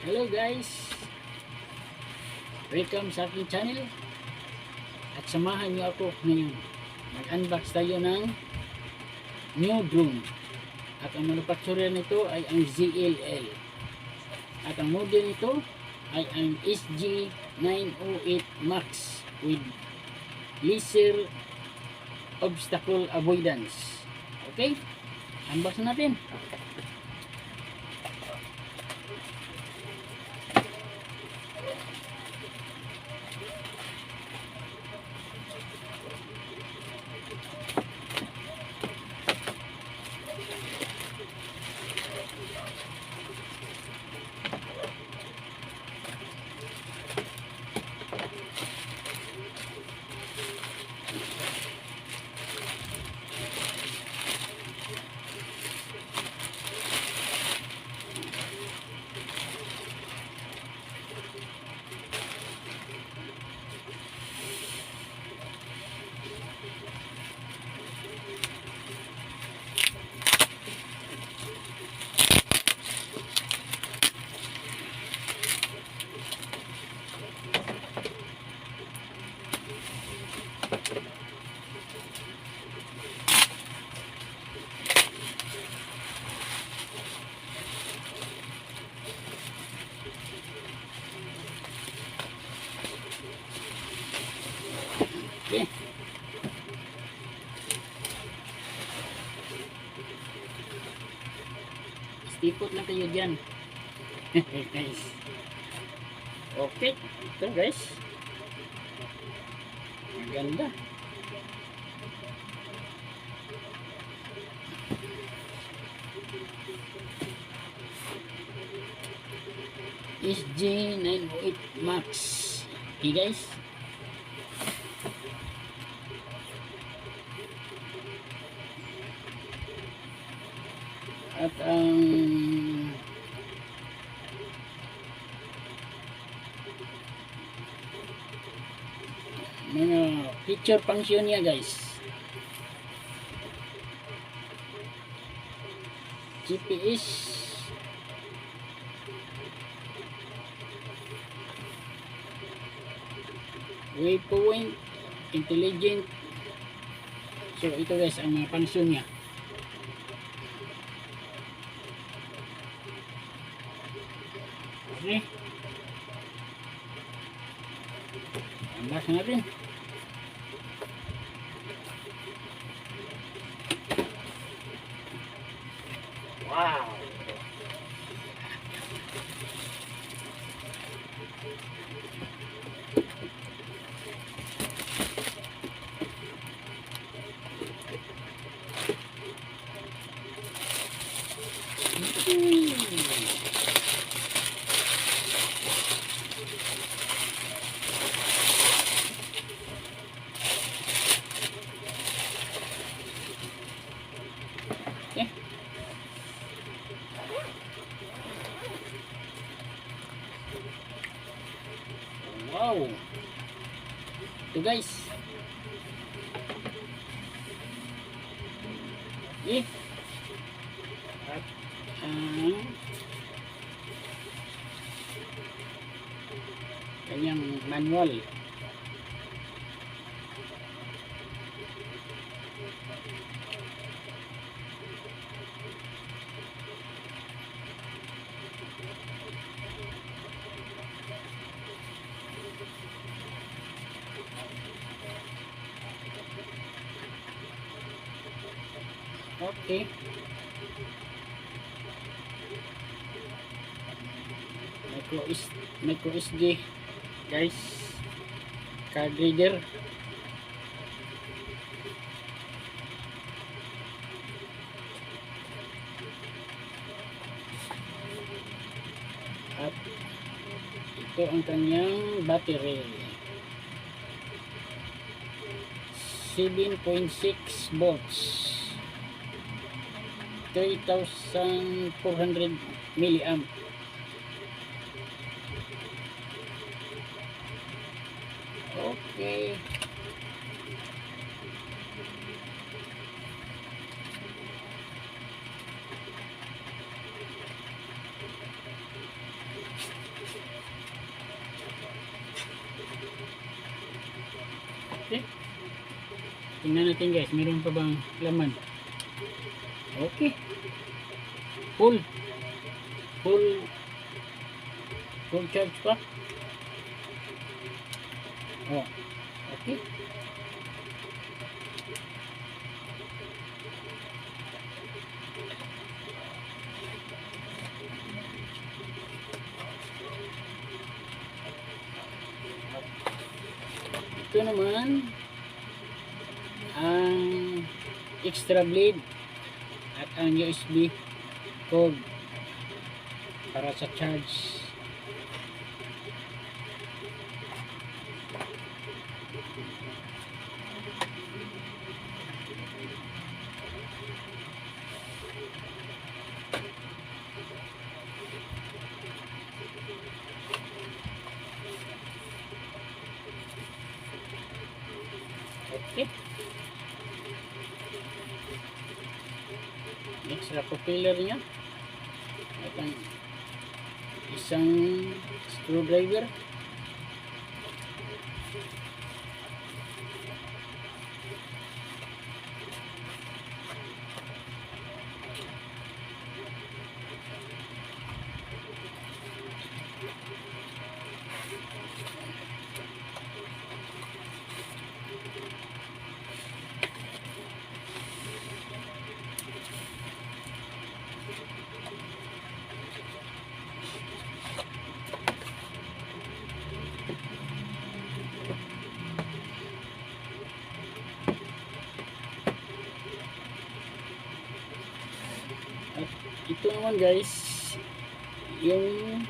Hello guys, welcome sa aking channel at samahan niyo ako ngayon. Mag-unbox tayo ng new drone at ang manufacturer nito ay ang ZLL at ang model nito ay ang SG908 Max with laser obstacle avoidance. Okay, unbox natin. Okay. Stipot lang kayo dyan. Guys. Okay. Ito guys. Maganda. SG908 Max. Okay guys. At ang mga feature function niya guys, GPS, waypoint, intelligent. So ito guys ang mga function niya. Okay. Unbox natin. Wow. Okay. Wow. Ito guys. Okay. At kanyang manual. Okay. Micro SD guys, card reader. At ito ang kanyang battery, 7.6 volts, 3,400 milliamp. Okay. Tingnan natin guys, meron pa bang laman? Okay. Full. Full charge pa. Oh. Okay. Ito naman ang extra blade at ang USB cord para sa charge. Okay. Extra propeller niya at ang isang screwdriver. At ito naman guys, yung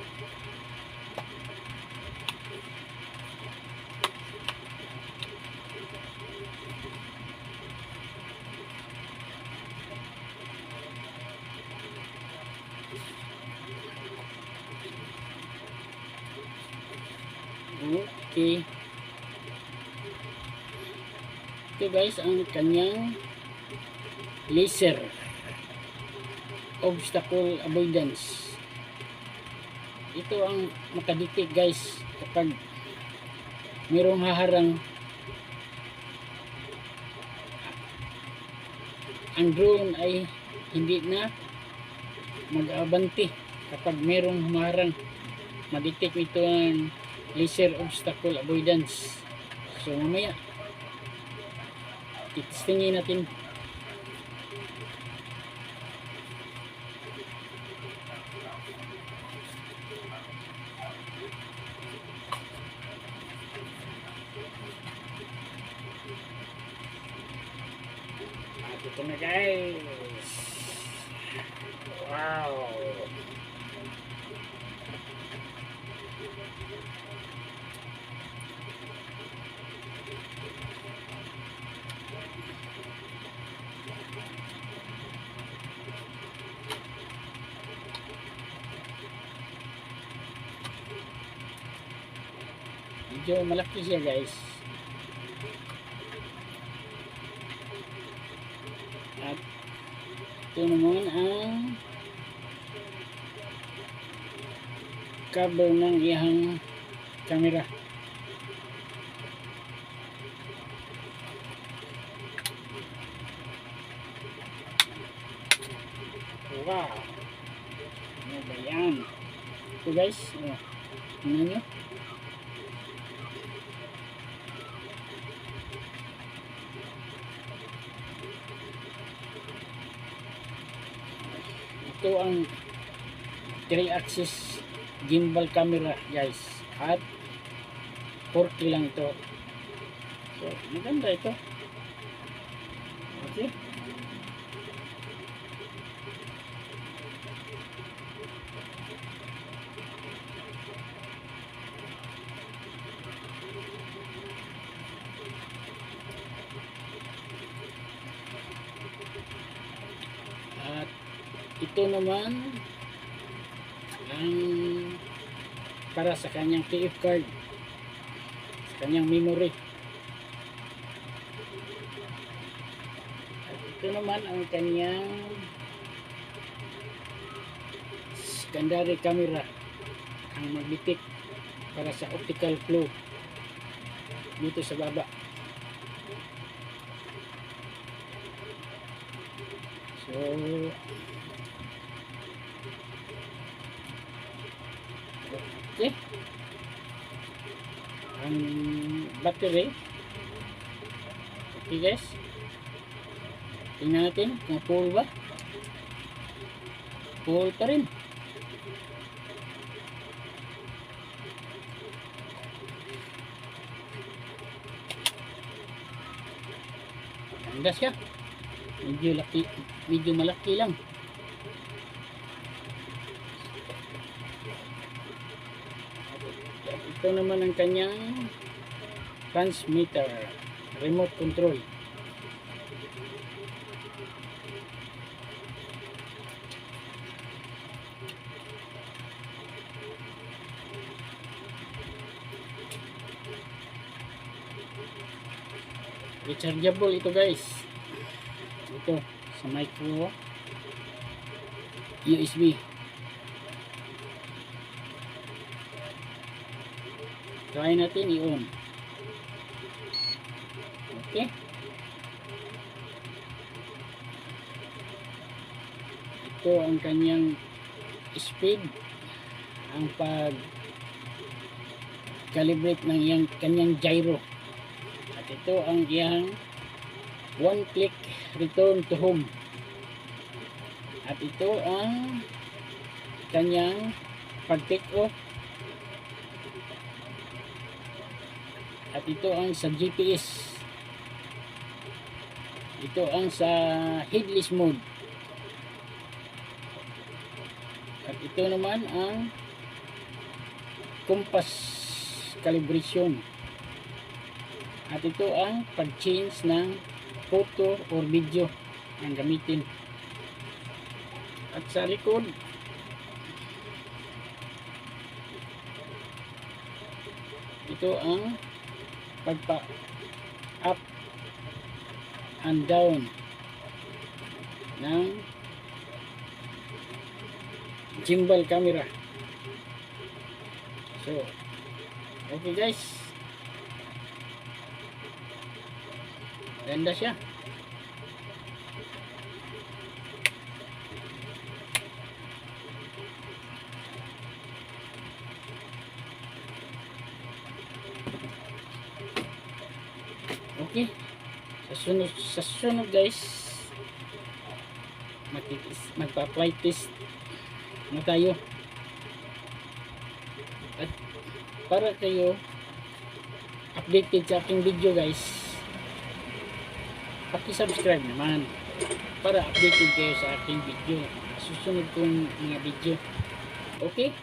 okay. Ito guys, ang kanyang laser obstacle avoidance. Ito ang makadetect guys kapag mayroong haharang ang drone ay hindi na mag-abante kapag mayroong humarang. Ma-detect ito ang laser obstacle avoidance. So mamaya titistingin natin. Ito na guys. Wow. Medyo malaki siya guys. At ito naman ang cover ng iyang camera. Wow! Ano ba yan? Ito guys, tingnan nyo. Ito ang 3-axis gimbal camera guys, at 4K lang ito. So maganda ito. Okay. At ito naman ang para sa kanyang TF card, sa kanyang memory. At ito naman ang kanyang secondary camera, ang mag-detect para sa optical flow dito sa baba. So, okay. Ang battery. Okay guys. Tingnan natin kung full ba. Full pa rin. Ganda siya. Medyo malaki lang. Ito naman ang kanyang transmitter, remote control. Rechargeable ito guys. Ito sa micro USB. Try natin i-on. Okay. Ito ang kanyang speed, ang pag calibrate ng kanyang gyro. At ito ang iyang one click return to home. At ito ang kanyang pag take off. At ito ang sa GPS. Ito ang sa headless mode. At ito naman ang compass calibration. At ito ang pag-change ng photo or video ang gamitin. At sa likod, ito ang pagpa up and down ng gimbal camera. So, okay guys. Ganda siya. Okay. Sa sunod guys, magpa-flight test na tayo. At para kayo updated sa aking video guys, paki-subscribe naman para updated kayo sa aking video, susunod kong mga video. Okay?